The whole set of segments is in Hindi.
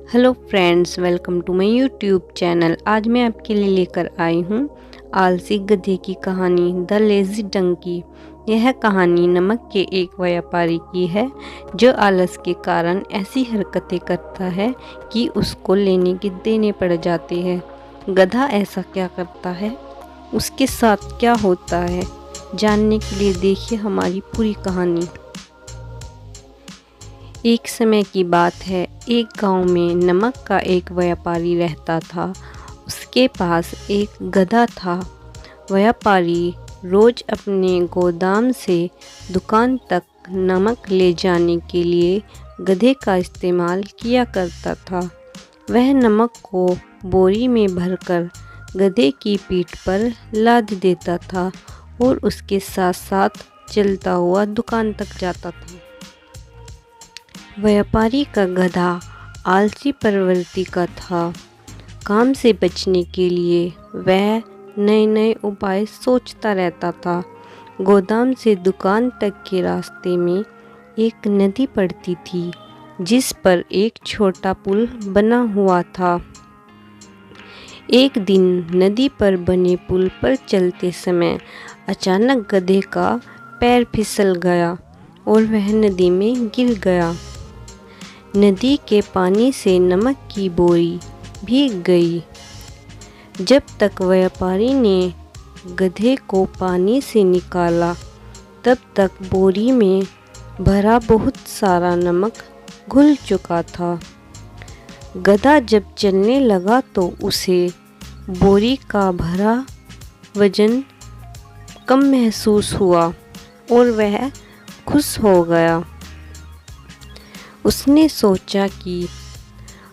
Hello friends, welcome to my YouTube channel. आज मैं आपके लिए लेकर आई हूँ आलसी गधे की कहानी द लेज़ी डंकी। यह कहानी नमक के एक व्यापारी की है जो आलस के कारण ऐसी हरकतें करता है कि उसको लेने के देने पड़ जाते हैं। गधा ऐसा क्या करता है, उसके साथ क्या होता है, जानने के लिए देखिए हमारी पूरी कहानी। एक समय की बात है, एक गांव में नमक का एक व्यापारी रहता था। उसके पास एक गधा था। व्यापारी रोज अपने गोदाम से दुकान तक नमक ले जाने के लिए गधे का इस्तेमाल किया करता था। वह नमक को बोरी में भरकर गधे की पीठ पर लाद देता था और उसके साथ साथ चलता हुआ दुकान तक जाता था। व्यापारी का गधा आलसी प्रवृत्ति का था। काम से बचने के लिए वह नए नए उपाय सोचता रहता था। गोदाम से दुकान तक के रास्ते में एक नदी पड़ती थी जिस पर एक छोटा पुल बना हुआ था। एक दिन नदी पर बने पुल पर चलते समय अचानक गधे का पैर फिसल गया और वह नदी में गिर गया। नदी के पानी से नमक की बोरी भीग गई। जब तक व्यापारी ने गधे को पानी से निकाला तब तक बोरी में भरा बहुत सारा नमक घुल चुका था। गधा जब चलने लगा तो उसे बोरी का भरा वजन कम महसूस हुआ और वह खुश हो गया। उसने सोचा कि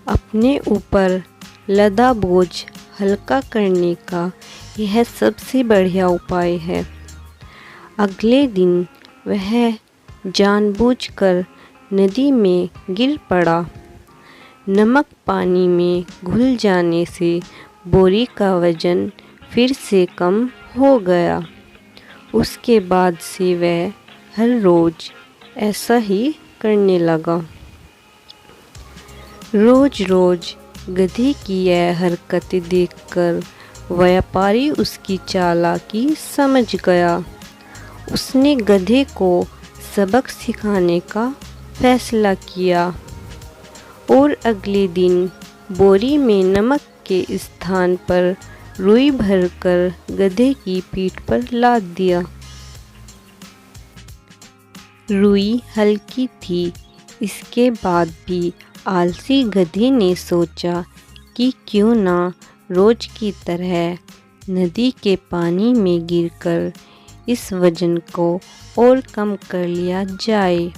अपने ऊपर लदा बोझ हल्का करने का यह सबसे बढ़िया उपाय है। अगले दिन वह जानबूझकर नदी में गिर पड़ा। नमक पानी में घुल जाने से बोरी का वजन फिर से कम हो गया। उसके बाद से वह हर रोज़ ऐसा ही करने लगा। रोज रोज गधे की यह हरकतें देखकर व्यापारी उसकी चालाकी समझ गया। उसने गधे को सबक सिखाने का फैसला किया और अगले दिन बोरी में नमक के स्थान पर रुई भरकर गधे की पीठ पर लाद दिया। रुई हल्की थी, इसके बाद भी आलसी गधे ने सोचा कि क्यों ना रोज की तरह नदी के पानी में गिरकर इस वजन को और कम कर लिया जाए।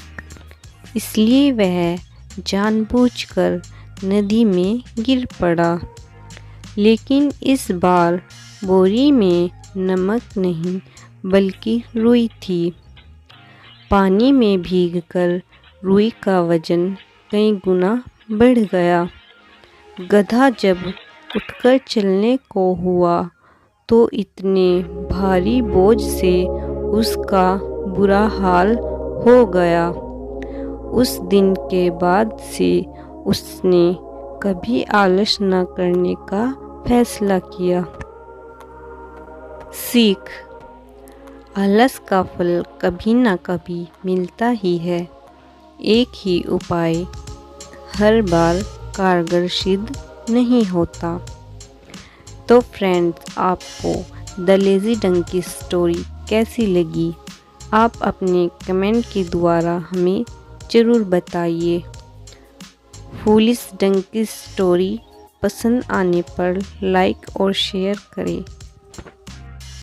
इसलिए वह जानबूझकर नदी में गिर पड़ा। लेकिन इस बार बोरी में नमक नहीं बल्कि रुई थी। पानी में भीगकर रुई का वजन कई गुना बढ़ गया। गधा जब उठकर चलने को हुआ तो इतने भारी बोझ से उसका बुरा हाल हो गया। उस दिन के बाद से उसने कभी आलस न करने का फैसला किया। सीख: आलस का फल कभी न कभी मिलता ही है। एक ही उपाय हर बार कारगर सिद्ध नहीं होता। तो फ्रेंड्स, आपको द लेज़ी डंकी स्टोरी कैसी लगी? आप अपने कमेंट के द्वारा हमें ज़रूर बताइए। फूलिश डंकी स्टोरी पसंद आने पर लाइक और शेयर करें।